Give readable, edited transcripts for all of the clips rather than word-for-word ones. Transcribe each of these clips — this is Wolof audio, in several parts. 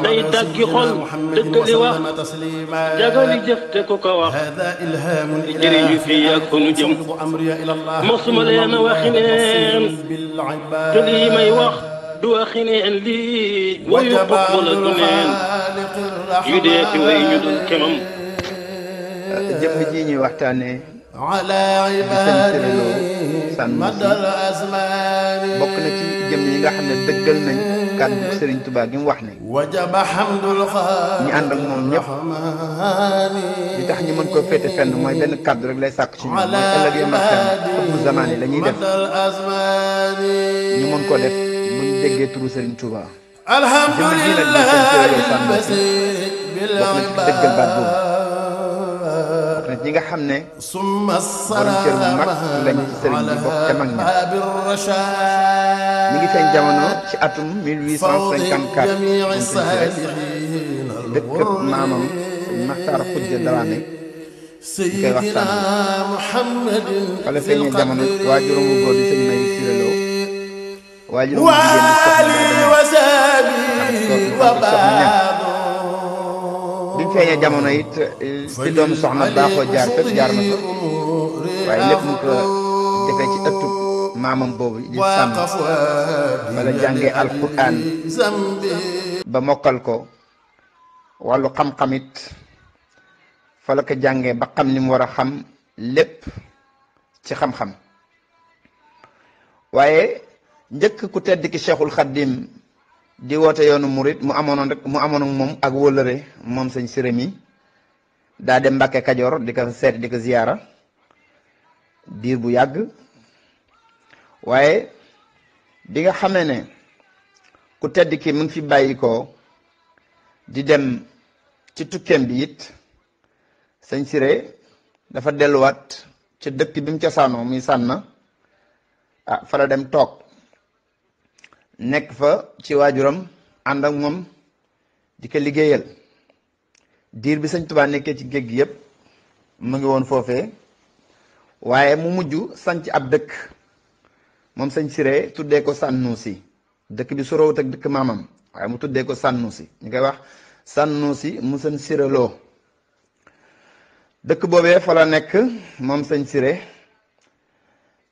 day tàggi xol dëkkali wax jagali jëf te ku ko wax jëriñu fii ak fu nu jëm mosuma leen a waxi neen te lii may wax du waxi neen lii wayu xutbu la du neen yu dee fi way ñu dul kemam jëmm ji ñuy waxtaane di sëñ Siré Lo Sanoussi bokk na ci jëmm yi nga xam ne dëggal nañ kàddu Sëriñ Tuubaa gi mu wax ne ñi ànd ak moom ñëpp li tax ñu mën koo féete fenn mooy benn kàddu rek lay sàkk ci ñoom mooy ëllëg yi martan xutbu zamaan yi la ñuy def ñu mën koo def bu ñu déggee turu Sëriñ Tuubaa jëmm ji nag di sëñ Siré Lo Sanoussi bokk na ci dëggal baat boobu ñi nga xam ne borom cër bu mag lañu ci sëriñ bi bokk ca mag ña mi ngi feeñ jamono ci atum 1854 moom sëñ Siré dëkk maamam Maxtaar Xujja Daraame ñu koy wax Sanoussi wala feeñee jamono waajuram bu góor di sëñ May Siré Lo waajuram bu jigéen di soxna bi mu feeñee jamono it ci doomu soxna baaxoo jaar fépp jaar na fa waaye lépp mu ko defee ci ëttu maamam boobu di Sanoussi wala jàngee alquran ba mokkal ko wàllu xam-xamit fa la ko jàngee ba xam ni mu war a xam lépp ci xam-xam waaye njëkk ku tedd ki Cheikhul Khadim di woote yoonu murit mu amoon moom ak wóllëre moom sëñ Siré mi daa dem Mbàkke Kajoor di ko seet di ko ziyaara diir bu yàgg waaye bi nga xamee ne ku tedd ki mu ngi fi bàyyi ko di dem ci tukkeem bi it sëñ Siré dafa delluwaat ci dëkk bi mu cosaanoo muy Sànna fa la dem toog nekk fa ci waajuram ànd ak moom di ko liggéeyal diir bi sëñ Tuubaa nekkee ci géej gi yëpp mu ngi woon foofee waaye mu mujj sanc ab dëkk moom sëñ Siré tuddee ko Sanoussi dëkk bi sorowut ak dëkk maamam waaye mu tuddee ko Sanoussi ñu koy wax Sanoussi mu sëñ Siré Lo dëkk boobee fa la nekk moom sëñ Siré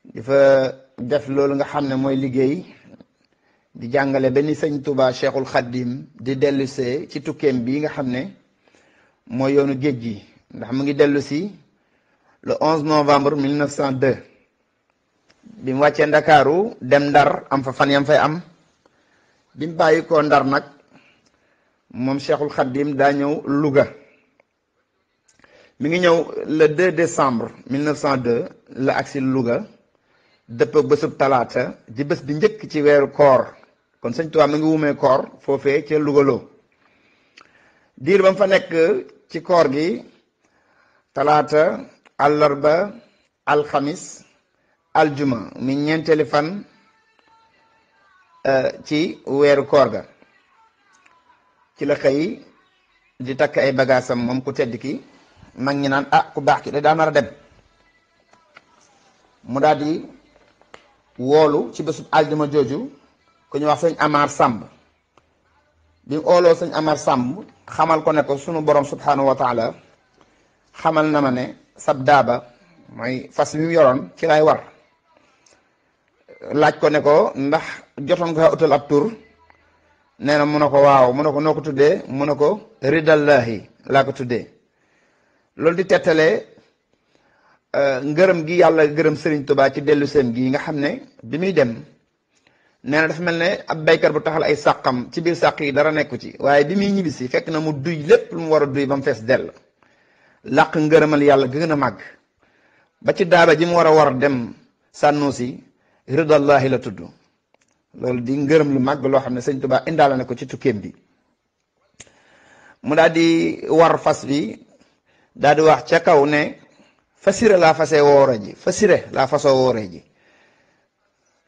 di fa def loolu nga xam ne mooy liggéey di jàngale benn sëñ Touba Cheikhul Khadim di dellusee ci tukkeem bi nga xam ne mooy yoonu géej gi ndax mu ngi dellu si le 11 novembre 1902 bi mu wàccee Ndakaaru dem Ndar am fa fan yam fay am bi mu bàyyi ko Ndar nag moom Cheikhul Khadim daa ñëw Louga mi ngi ñëw le 2 décembre 1902 la agsi Louga dëpp ak bésub talaata di bés bi njëkk ci weeru koor kon sëñ Tuubaa mi ngi wumee koor foofee ca Lougaloo diir ba mu fa nekk ci koor gi talaata àllarba alxamis aljuma mi ñeenteeli fan ci weeru koor ga ci la xëy di takk ay bagaasam moom ku tedd ki mag ñi naan ku baax ki da daa nar a dem mu daal di woolu ci bésub aljuma jooju ku ñu wax sëñ Amar Samb bi mu ooloo sëñ Amar Samb xamal ko ne ko sunu borom subhanahu wa taala xamal na ma ne sab daaba mooy fas bi mu yoroon ci lay war laaj ko ne ko ndax jotoon nga utal ab tur nee na mu ne ko waaw mu ne ko noo ko tuddee mu ne ko ridallahi laa ko tuddee loolu di tettalee ngërëm gi yàlla gërëm Serigne Touba ci dellu seen gi nga xam ne bi muy dem nee na dafa mel ne ab baykat bu taxal ay sàqam ci biir sàq yi dara nekku ci waaye bi muy ñibbisi fekk na mu duy lépp lu mu war a duy ba mu fees dell làq ngërëmal yàlla gën a màgg ba ci daaba ji mu war a dem Sanoussi ridallahi la tudd loolu di ngërëm lu màgg loo xam ne Serigne Touba indaale na ko ci tukkeem bi mu daal di war fas bi daal di wax ca kaw ne fasire laa fasee woore ji fasire laa fasoo woore ji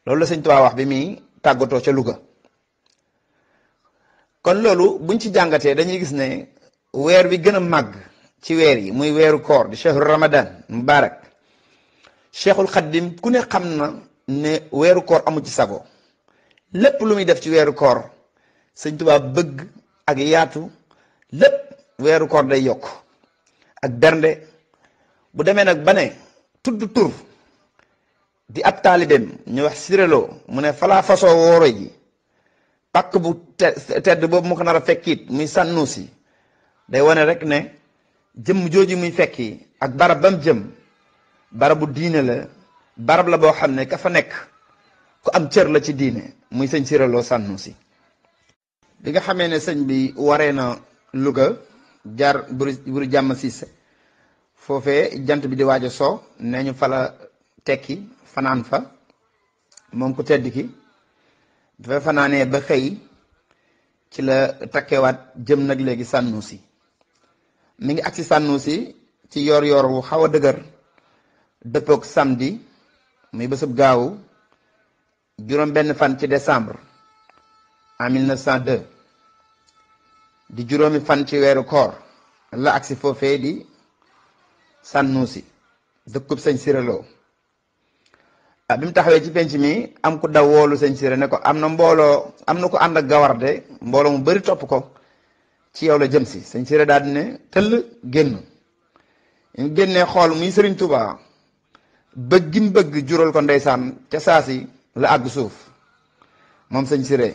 loolu la sëñ Tuubaa wax bi muy tàggatoo ca Louga. kon loolu buñ ci jàngatee dañuy gis ne weer wi gën a màgg ci weer yi muy weeru koor di chahru ramadan mubarak cheikhul xaddim ku ne xam na ne weeru koor amu ci sago lépp lu muy def ci weeru koor sëñ Tuubaa bëgg ak yaatu lépp weeru koor day yokk ak bernde bu demee nag ba ne tudd tur di ab taalibeem ñu wax siréloo mu ne falaa fasoo wooro ji pàkk bu tedd boobu mu ko nar a fekkit muy Sànnuusi day wane rek ne jëmm jooju muy fekki ak barab bam jëm barabu diine la barab la boo xam ne ka fa nekk ku am cër la ci diine muy sëñ siréloo Sànnuusi bi nga xamee ne sëñ bi waree na Louga jaar buru jàmm siise foofee jant bi di waaj a soo nee ñu fa la tekki fanaan fa moom ku tedd ki dafa fanaanee ba xëy ci la takkewaat jëm nag léegi Sànnuusi mi ngi agsi Sànnuusi ci yoor yoor wu xaw a dëgër dëppook samedi muy bésub gaawu juróom benn fan ci décembre en 1902 di juróomi fan ci weeru koor la agsi foofee di Sànnuusi dëkkub sëñ siréloo bi mu taxawee ci penc mi am ku daw woolu sëñ siré ne ko am na mbooloo am na ko ànd ak gawarde mbooloo mu bari topp ko ci yow la jëm si sëñ siré daal di ne tëll génn ñu génnee xool muy sëriñ Tuubaa bëggim bëgg jural ko ndeysaan ca saasi la àgg suuf moom sëñ siré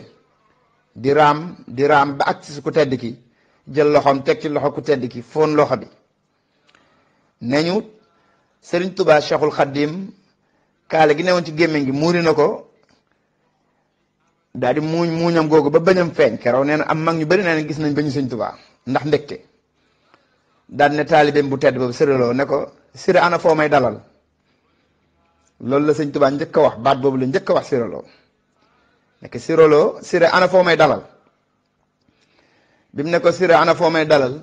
di raam ba ak ci ku tedd ki jël loxoom teg ci loxo ku tedd ki foon loxo bi nee ñu sëriñ Tuubaa Cheikhul Xaddim kaale gi newoon ci gémmiñ gi muuri na ko daal di muuñam googu ba bañam feeñ keroog nee na am mag ñu bari nee na gis nañ bañu sëñ Tuubaa ndax mbégte daal ne taalibeem bu tedd boobu siréloo ne ko siré ana foo may dalal loolu la sëñ Tuubaa njëkk a wax baat boobu la njëkk a wax siréloo nekk siré ana foo may dalal bi mu ne ko siré ana foo may dalal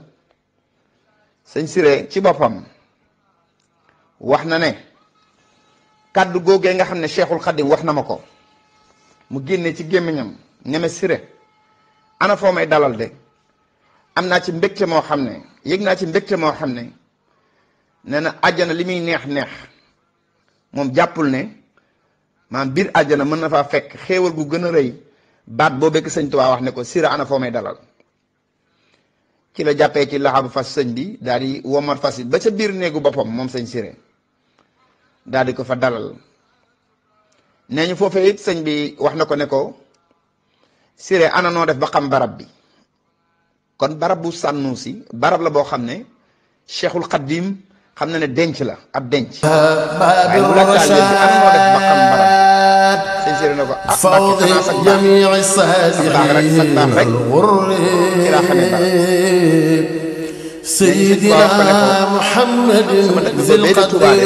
sëñ siré ci boppam wax na ne kàddu googee nga xam ne Cheikhul Khadim wax na ma ko mu génne ci gémmiñam ñeme siré ana foo may dalal de am naa ci mbégte moo xam ne yëg naa ci mbégte moo xam ne nee na àjjana li muy neex neex moom jàppul ne maanaam biir àjjana mën na faa fekk xéewal gu gën a rëy baat boobee ki sëñ Tuubaa wax ne ko siré ana foo may dalal ci la jàppee ci laxabu fas sëñ bi daal di womat fas yi ba ca biir néegu boppam moom sëñ siré daal di ko fa dalal nee ñu foofee it sëñ bi wax na ko ne ko siré ana noo def ba xam barab bi kon barab bu Sànnuusi barab la boo xam ne Cheikhul Xaddim xam na ne denc la ab denc waaye bu la taal bi ana noo def ba xam barab sëñ siré na ko baax rek ci laa xamee barab Seydina Muhammad zil qadri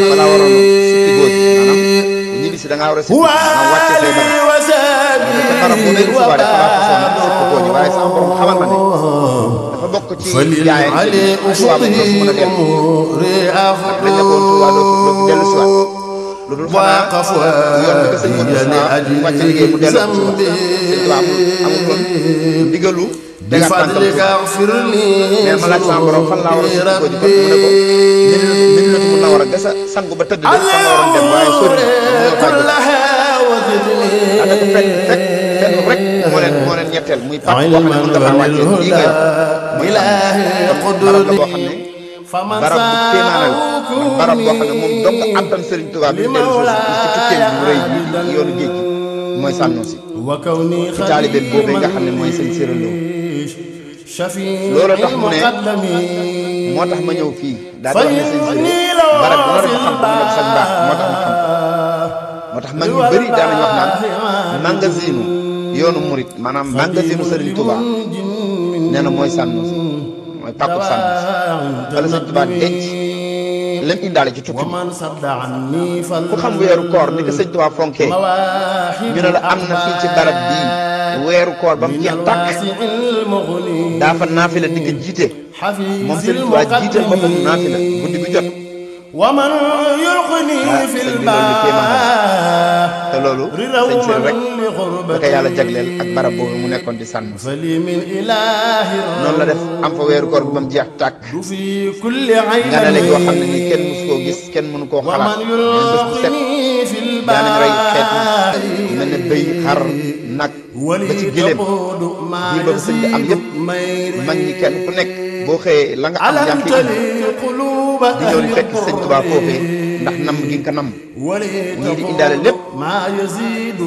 بفضلك اغفر لي كلها وزدني علما وللهدى إلهي قدرني فمن سأكون وكوني خليلا loolu tax mu ne moo tax ma ñëw fii daal di wax ne sëñ Siré barab bi ma doon xam ne sax baax moo tax ma ñu bëri daanañ wax naan magasinu yoonu murit maanaam magasinu Sëriñ Tuubaa nee na mooy Sànnuusi mooy pàkkub Sànnuusi wala Sëriñ Tuubaa denc lam indaale ci tukki bi ku xam weeru koor ni ko Sëriñ Tuubaa fonkee ñu ne la am na fii ci barab bii weeru koor ba mu jeex tàkk daa fa naafila di ko jiite moom Sëriñ Tuubaa jiite boppam naafila guddi gu jot sëñ bi loolu kéemaanam te loolu sëñ si rek da ko yàlla jagleel ak barab boobu mu nekkoon di sànn noonu la def am fa weeru koor bi ba mu jeex tàkk nga ne la yoo xam ne ni kenn mësu koo gis kenn mënu koo xalaat mais bés bu set daanañ rey xeetu mel ne bëy xar nag ba ci giléem bii ba sëñ bi am yëpp mag ñi kenn ku nekk boo xëyee la nga am yaa ngi indi di ñëw di fekk sëñ Tuubaa foofee ndax nam gi nga ko nam ñii di indaale lépp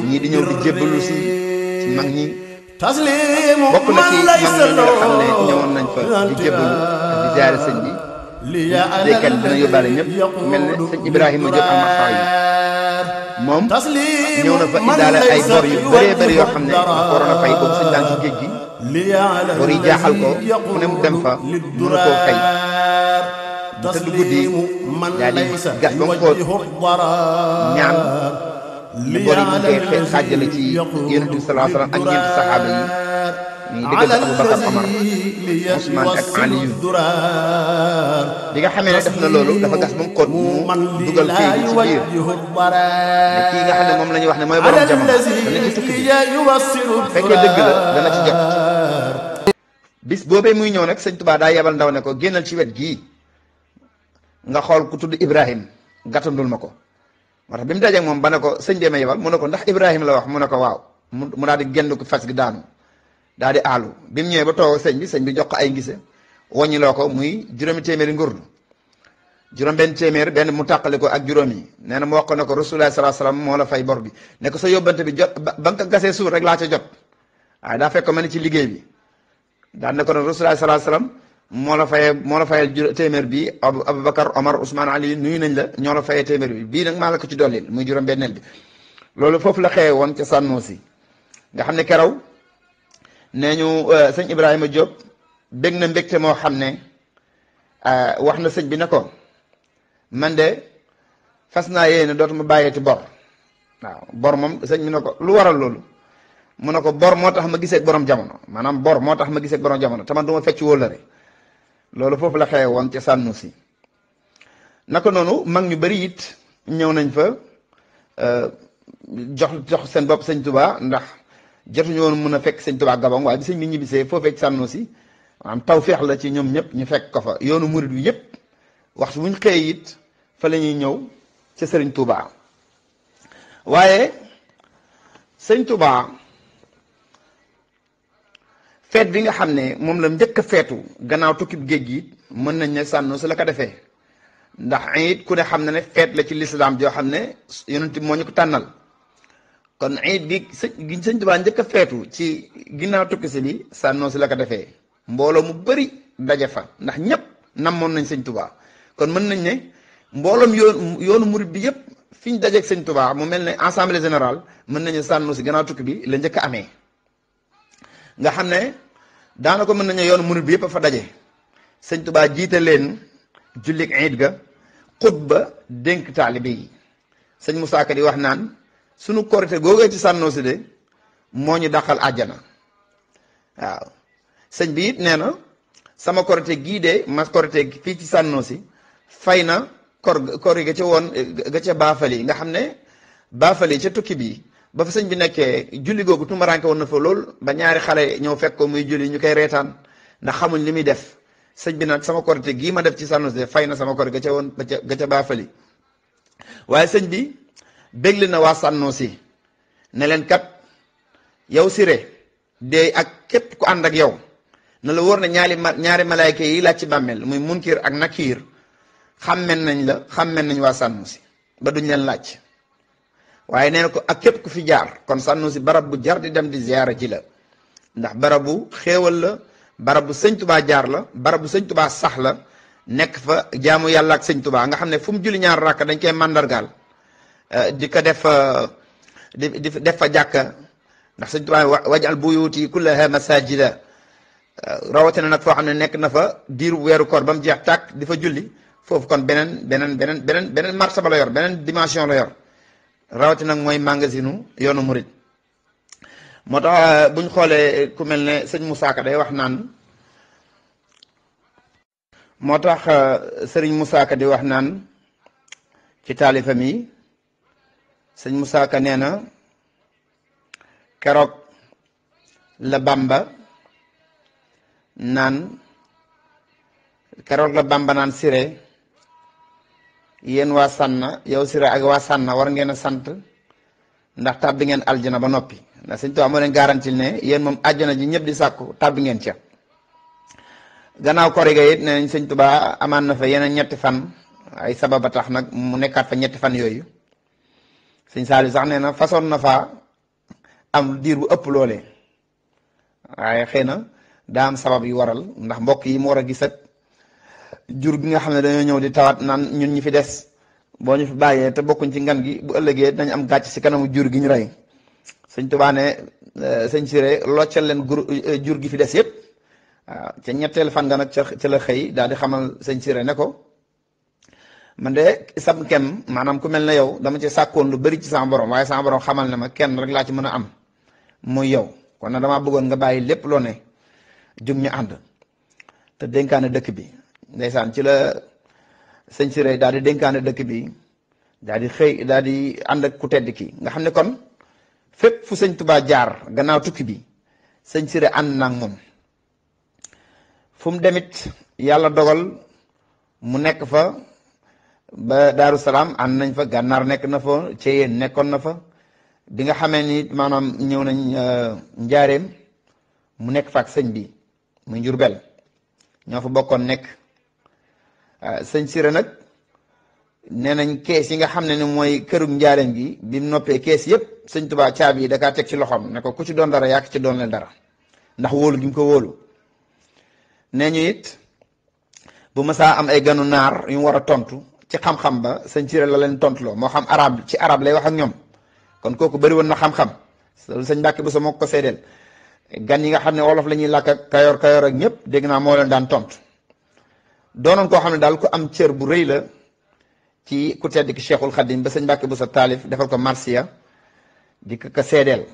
ñii di ñëw di jébbalu si ci mag ñi bokk na ci mag ñi nga xam ne ñëwoon nañ fa di jébbalu ak di ziyaare sëñ bi day kenn dina yóbbaale ñëpp mel ne sëñ Ibrahima Diop almaxaar yi moom ñëw na fa indaale ay bor yu bëree bëri yoo xam ne waroon a fay boobu sëñ daan ci géej gi bor yi jaaxal ko fu ne mu dem fa mënu koo fay mu tëdd guddi daal di gas ba mu xóot ñaan ne bor yi mu koy xaajale ci Yonent bi sallallahu alayhi wa sallam ak ñeenti saxaaba yi ñuy diggante Abubakar Omar Ousmane ak Aliyu bi nga xamee ne def na loolu dafa gas ba mu xóot mu dugal kii ci biir ne kii nga xam ne moom la ñuy wax ne mooy borom jamono dana ci tukki bi fekkee dëgg la dana ci jot bis boobee muy ñëw nag sëñ Tuubaa daa yebal ndaw ne ko génnal ci wet gii nga xool ku tudd Ibrahim gàttandul ma ko moo tax bi mu dajeeg moom ba ne ko sëñ bi ma yebal mu ne ko ndax Ibrahim la wax mu ne ko waaw mu daal di génn ko fas gi daanu daal di aalu bi mu ñëwee ba toog sëñ bi jox ko ay ngise wàññiloo ko muy juróomi téeméeri ngurdu juróom benn téeméer benn mu tàqale ko ak juróom yi nee na mu wax ko ne ko Rasulullah sallallahu alayhi wasallam moo la fay bor bi ne ko sa yóbbante bi jot ba nga ko gasee suur rek laa ca jot waaye daa fekk ko ma ne ci liggéey bi daan ne ko ne Rasulullah sallallahu alayhi wasallam moo la fayal téeméer bi Aboubacar Omar Ousmane Ali nuyu nañ la ñoo la fayee téeméer bi bii nag maa la ko ci dollil muy juróom benneel bi loolu foofu la xewe woon ca Sànnoosi nga xam ne keraw nee ñu sëñ Ibrahima Diop bég na mbégte moo xam ne wax na sëñ bi ne ko man de fas naa yéene dootuma bàyyeeti bor waaw bor moom sëñ bi ne ko lu waral loolu mu ne ko bor moo tax ma gisee ak borom jamono maanaam bor moo tax ma gisee ak borom jamono te man du ma fecc wóllare loolu foofu la xewe woon ca Sànnoosi naka noonu mag ñu bari it ñëw nañ fa jox seen bopp sëñ Tuubaa ndax jotuñu woon mën a fekk sëñ Tuubaa Gabon waaye bi sëñ bi ñibbisee foofee ci Sànnoosi am tawfeex la ci ñoom ñëpp ñu fekk ko fa yoonu murid wi yëpp waxtu bu ñu xëyee it fa la ñuy ñëw ca sëriñ Tuubaa waaye sëñ Tuubaa feet bi nga xam ne moom la njëkk a feetu gannaaw tukkib géej gi mën nañ ne Sànnoosi la ko defee ndax it ku ne xam na ne feet la ci lislaam joo xam ne yonent bi moo ñu ko tànnal kon it gi sëñ Tuubaa njëkk a feetu ci ginnaaw tukki si bi Sànnoosi la ko defee mbooloo mu bëri daje fa ndax ñëpp namoon nañ sëñ Tuubaa kon mën nañ ne mbooloom yoonu murid bi yëpp fi ñu dajeeg sëñ Tuubaa mu mel ne assemblée générale mën nañu Sànnoosi gannaaw tukki bi la njëkk a amee nga xam ne daanaka mën nañu yoonu murid bi yëpp a fa daje sëñ Tuubaa jiite leen jullik iid ga xutba dénk taalibe yi sëñ Musaa Ka di wax naan sunu korite googee ci Sànnoosi de moo ñu dàqal àjjana waaw sëñ bi it nee na sama korite gii de ma korite fii ci Sànnoosi fay na kor ga ca woon ga ca baafali nga xam ne baafali ca tukki bi ba fa sëñ bi nekkee julli googu tumuraanke woon na fa lool ba ñaari xale ñëw fekk ko muy julli ñu koy reetaan ndax xamuñ li muy def sëñ bi nag sama korite gii ma def ci Sànnoosi de fay na sama korite ga ca woon ga ca baafali waaye sëñ bi bégli na waa Sànnoosi ne leen kat yow Siré de ak képp ku ànd ak yow na la wóor ne ñaari malaayka yi laaj ci bàmmeel muy Munkir ak Nakiir xàmmen nañ waa Sànnoosi ba duñ leen laaj waaye nee na ko ak képp ku fi jaar kon Sànnoosi barab bu jar di dem di ziyaara ji la ndax barabu xéewal la barabu sëñ Tubaa jaar la barabu sëñ Tubaa sax la nekk fa jaamu yàlla ak sëñ Tubaa nga xam ne fu mu julli ñaar rakk dañ koy màndargaal di ko def def fa jàkka ndax sëñ Tubaa wajal buyuti kullaha masajida rawatina nag foo xam ne nekk na fa diiru weeru koor ba mu jeex tàkk di fa julli foofu kon beneen martaba la yor beneen dimension la yor rawatina nag mooy magasinu yoonu murid moo tax buñ xoolee ku mel ne sëñ Musaa Ka day wax naan moo tax sëriñ Musaa Ka di wax naan ci taalifam yi sëñ Moussa Ka nee na keroog la Bamba naan Siré yéen waa Sànna yow Siré ak waa Sànna war ngeen a sant ndax tàbbi ngeen aljana ba noppi ndax sëñ Tuubaa moo leen garantil ne yéen moom àjjana ji ñëpp di sàkku tàbbi ngeen ca. gannaaw kori ga it nee nañ sëñ Tuubaa amaan na fa yeneen ñetti fan ay sababa tax nag mu nekkaat fa ñetti fan yooyu sëñ Saaliw sax nee na façon na fa am diir bu ëpp loolee waaye xëy na daa am sabab yu waral ndax mbokk yi mu war a gis ak jur gi nga xam ne dañoo ñëw di tawat naan ñun ñi fi des boo ñu fi bàyyee te bokkuñ ci ngan gi bu ëllëgee dañ am gàcc si kanamu jur gi ñu rey sëñ Tuubaa ne sëñ Siré loccal leen jur gi fi des yëpp waaw ca ñetteel fan nga nag ca la xëy daal di xamal sëñ Siré ne ko man de sam kem maanaam ku mel ne yow dama ci sàkkoon lu bari ci sama borom waaye sama borom xamal ne ma kenn rek laa ci mën a am muy yow kon nag damaa bëggoon nga bàyyi lépp loo ne jug ñu ànd te dénkaane dëkk bi ndeysaan ci la sëñ Siré daal di dénkaane dëkk bi daal di xëy daal di ànd ak ku tedd ki nga xam ne kon fépp fu sëñ Tuubaa jaar gannaaw tukki bi sëñ Siré ànd na ak moom fu mu demit yàlla dogal mu nekk fa ba Daaru Salaam ànd nañ fa gànnaar nekk na fa Ceyeen nekkoon na fa bi nga xamee ni maanaam ñëw nañ njaareem mu nekk fa ak sëñ bi muy Njurbel ñoo fa bokkoon nekk sëñ Siré nag nee nañ kees yi nga xam ne ni mooy kërug njaareem gi bi mu noppee kees yëpp sëñ Tuubaa caabi yi da kaa teg ci loxoom ne ko ku ci doon dara yàq ci doon leen dara ndax wóolu gi mu ko wóolu nee ñu it bu masaa am ay ganu naar yu mu war a tontu ci xam-xam ba sëñ Siré la leen tontuloo moo xam arab ci arab lay wax ak ñoom kon kooku bëri woon na xam-xam loolu sëñ Mbàkke Buso moo ko seedeel gan yi nga xam ne wolof la ñuy làkk ak kayoor ak ñëpp dégg naa moo leen daan tontu doonoon koo xam ne daal ku am cër bu rëy la ci ku tedd ki Cheikhul Khadim ba sëñ Mbàkke Buso taalif defal ko marsiya di ko seedeel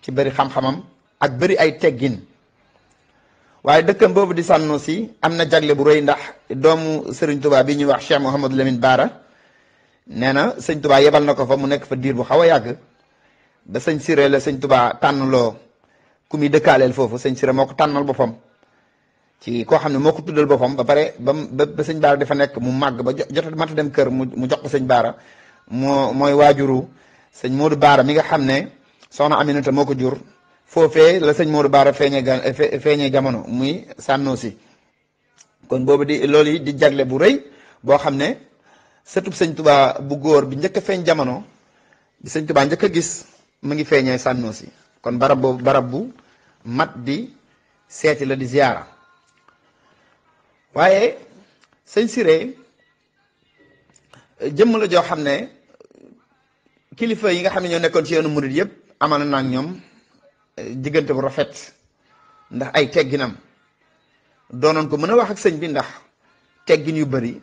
ci bëri xam-xamam ak bëri ay teggin waaye dëkkam boobu di Sànnusi am na jagle bu rëy ndax doomu Sëriñ Tuubaa bi ñuy wax Cheikh Mouhamadou Lamine Bara nee na sëñ Tuubaa yebal na ko fa mu nekk fa diir bu xaw a yàgg ba sëñ Siré la sëñ Tuubaa tànnloo ku muy dëkkaaleel foofu sëñ Siré moo ko tànnal boppam ci koo xam ne moo ko tuddal boppam ba pare ba sëñ Baara dafa nekk mu màgg ba jot mata dem kër mu jox ko sëñ Baara mooy waajuru sëñ Modou Baara mi nga xam ne soxna Aminata moo ko jur foofee la sëñ Modou Baara feeñee jamono muy Sànnusi kon boobu di loolu yi di jagle bu rëy boo xam ne sëtub sëñ Tuubaa bu góor bi njëkk a feeñ jamono bi sëñ Tuubaa njëkk a gis mu ngi feeñee Sànnusi kon barab boobu barab bu mat di seeti la di ziyaara waaye sëñ Siré jëmm la joo xam ne kilifa yi nga xam ne ñoo nekkoon ci yoonu murid yëpp amoon na ak ñoom diggante bu rafet ndax ay tegginam doonoon ko mën a wax ak sëñ bi ndax teggin yu bari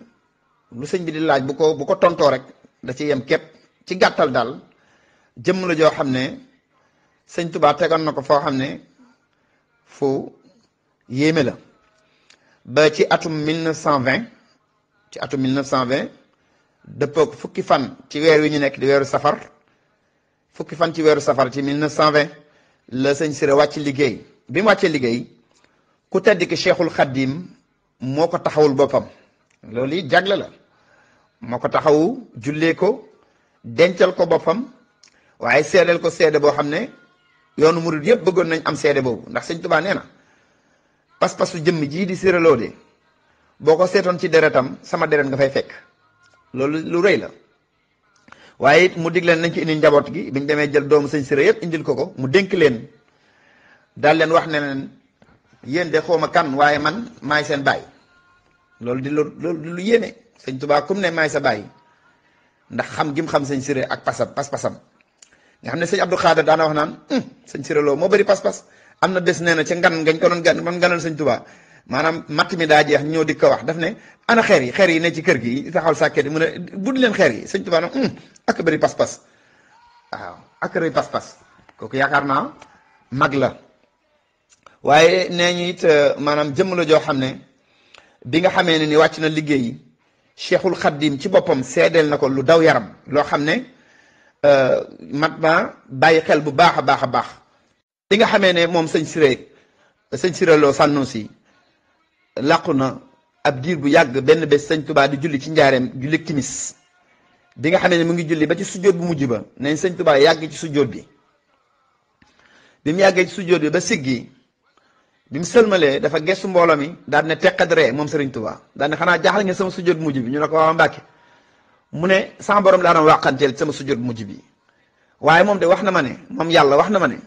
lu sëñ bi di laaj bu ko tontoo rek da ci yem képp ci gàttal daal jëmm la joo xam ne sëñ Tuubaa tegoon na ko foo xam ne fu yéeme la ba ci atum 1920 dëppoo ko fukki fan ci weer wi ñu nekk di weeru safar fukki fan ci weeru safar ci 1920 la sëñ Siré wàcc liggéey bi mu wàccee liggéey ku tedd ki Cheikhul Khadim moo ko taxawul boppam loolu yi jagle la moo ko taxawu jullee ko dencal ko boppam waaye seedeel ko seede boo xam ne yoonu murid yëpp bëggoon nañ am seede boobu ndax sëñ Tuubaa nee na pas-pasu jëmm jii di Siré Lo de boo ko seetoon ci deretam sama deret nga fay fekk loolu lu rëy la waaye it mu dig leen nañ ci indi njaboot gi biñ demee jël doomu sëñ Siré yëpp indil ko mu dénk leen daal leen wax ne leen yéen de xawma kan waaye man maay seen baay loolu di lu yéeme sëñ Tuubaa kum ne maay sa baay ndax xam gi mu xam sëñ Siré ak pas-pasam nga xam ne sëñ Abdou Khader daana wax naan sëñ Siré Lo moo bëri pas-pas am na bés nee na ca ngan ngañ ko doon ganal sëñ Tuubaa maanaam matt mi daa jeex ñëw di ko wax daf ne ana xeer yi ne ci kër gi taxawal sàkket yi mu ne buddi leen xeer yi sëñ Tuubaa nag ak bëri pas-pas waaw ak bëri pas-pas kooku yaakaar naa mag la waaye nee ñu it maanaam jëmm la joo xam ne bi nga xamee ne ni wàcc na liggéey Cheikhul Khadim ci boppam seedeel na ko lu daw yaram loo xam ne mat ma bàyyi xel bu baax a baax a baax. li nga xamee ne moom sëñ Siré Lo Sanusi làqu na ab diir bu yàgg benn bés sëñ Touba di julli ci njaareem julli timis bi nga xamee ne mu ngi julli ba ci sujjóot bu mujj ba nañ sëñ Touba yàgg ci sujjóot bi mu yàggee ci sujjóot bi ba siggi bi mu sëlmalee dafa gestu mbooloo mi daal ne teqat ree moom Sëriñ Touba daal ne xanaa jaaxal ngeen sama sujjóot bu mujj bi ñu ne ko waaw Mbàkke mu ne sama borom laa doon wàqanteel sama sujjóot bu mujj bi waaye moom de wax na ma ne moom yàlla wax na ma ne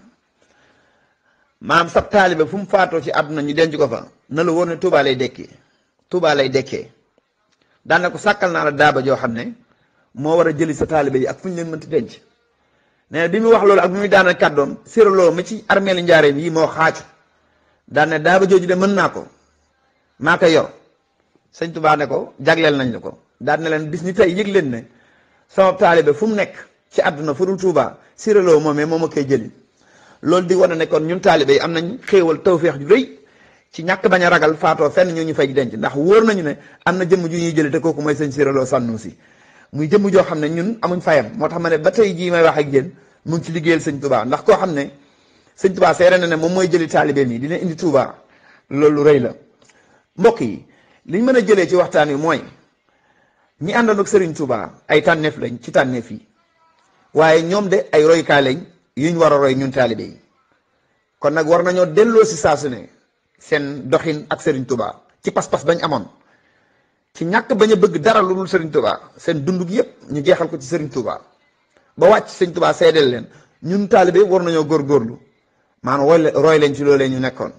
maam sab taalibe fu mu faatoo ci àdduna ñu denc ko fa na la wóor ne Touba lay dekkee Touba lay dekkee daan na ko sàkkal naa la daaba joo xam ne moo war a jëli sa taalibe yi ak fu ñu leen mënti denc nee na bi mu wax loolu ak bi muy daanal kàddoom Siré Lo mi ci armeeli njaareem yi moo xaaju daan ne daaba jooju de mën naa ko maa ko yor sëñ Touba ne ko jagleel nañ la ko daan ne leen bis ni tey yëg leen ne sama taalibe fu mu nekk ci àdduna fu dul Touba Siré Lo moomee moo ma koy jëli loolu di wane ne kon ñun taalibe yi am nañ xéewal tawféex ju rëy ci ñàkk bañ a ragal faatoo fenn ñu fay denc ndax wóor nañu ne am na jëmm ju ñuy jëli te kooku mooy sëñ Siré Lo Sanusi muy jëmm joo xam ne ñun amuñ fayam moo tax ma ne ba tey jii may wax ak yéen mu ngi ci liggéeyal sëñ Touba ndax koo xam ne sëñ Touba seere na ne moom mooy jëli taalibe yi dina indi Touba loolu rëy la. mbokk yi liñ mën a jëlee ci waxtaan wi mooy ñi àndoon ak Sëriñ Touba ay tànneef lañ ci tànneef yi waaye ñoom de ay roykaay lañ yuñ war a roy ñun taalibe yi kon nag war nañoo delloo si saa su ne seen doxin ak Serigne Touba ci pas-pas bañ amoon ci ñàkk bañ a bëgg dara lu dul Serigne Touba seen dund gi yëpp ñu jeexal ko ci Serigne Touba ba wàcc Serigne Touba seedeel leen ñun taalibe war nañoo góorgóorlu maanaam roy leen ci loolee ñu nekkoon.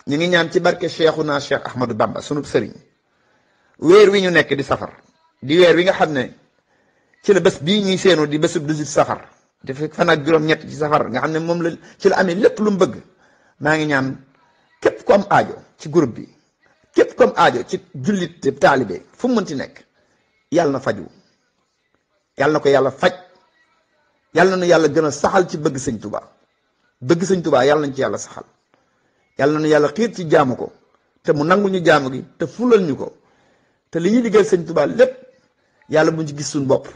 ñu ngi ñaan ci barke Cheikhuna Cheikh Ahmadou Bamba sunub Serigne weer wi ñu nekk di safar di weer wi nga xam ne ci la bés bii ñuy séenu di bésub 18 safar. dafa fan ak juróom-ñett ci safar nga xam ne moom la ci la amee lépp lu mu bëgg maa ngi ñaan képp ku am aajo ci groupe bi képp ku am aajo ci jullit taalibe fu mu mënti nekk yàlla na faju yàlla na ko yàlla faj yàlla na yàlla gën a saxal ci bëgg sëñ Touba bëgg sëñ Touba yàlla nañ ci yàlla saxal yàlla na yàlla xiir ci jaamu ko te mu nangu ñu jaamu gi te fulal ñu ko te li ñuy liggéeyal sëñ Touba lépp yàlla buñ ci gis suñ bopp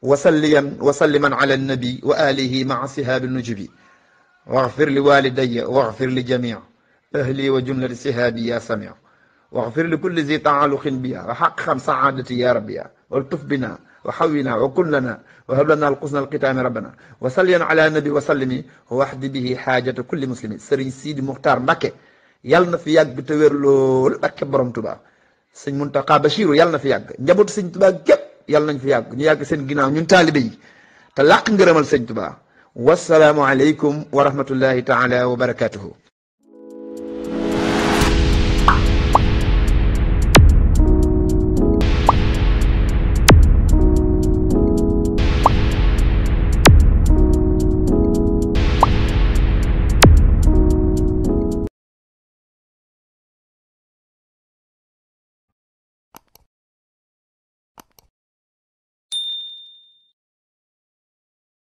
wasalliman ala nabi wa alihi maa sihaabi nujubi waxfir li walidaya waxfir li jamia ahli wa jumlati sihaabi ya samia waxfir li kulli zi taaluqin biya wa xaqam saadati ya rabbiya waltuf bina wa xawina wa kun lana wa hab lana alxusna alxitaami rabbana wa salliyan ala nabi wa sallimi wa waxdi bihi xaajata kulli muslimin sëriñ Sidi Muxtaar Mbàkke yàlla na fi yàgg te wér lool barke borom Tuba sëñ Muntaqa Bachiru yàlla na fi yàgg njabootu sëñ Tuba gépp yàlla nañ fi yàgg ñu yàgg seen ginnaaw ñun taalibe yi te làq ngërëmal sëñ Tuba wasalaamu aleykum wa rahmatullahi taala wa barakatuhu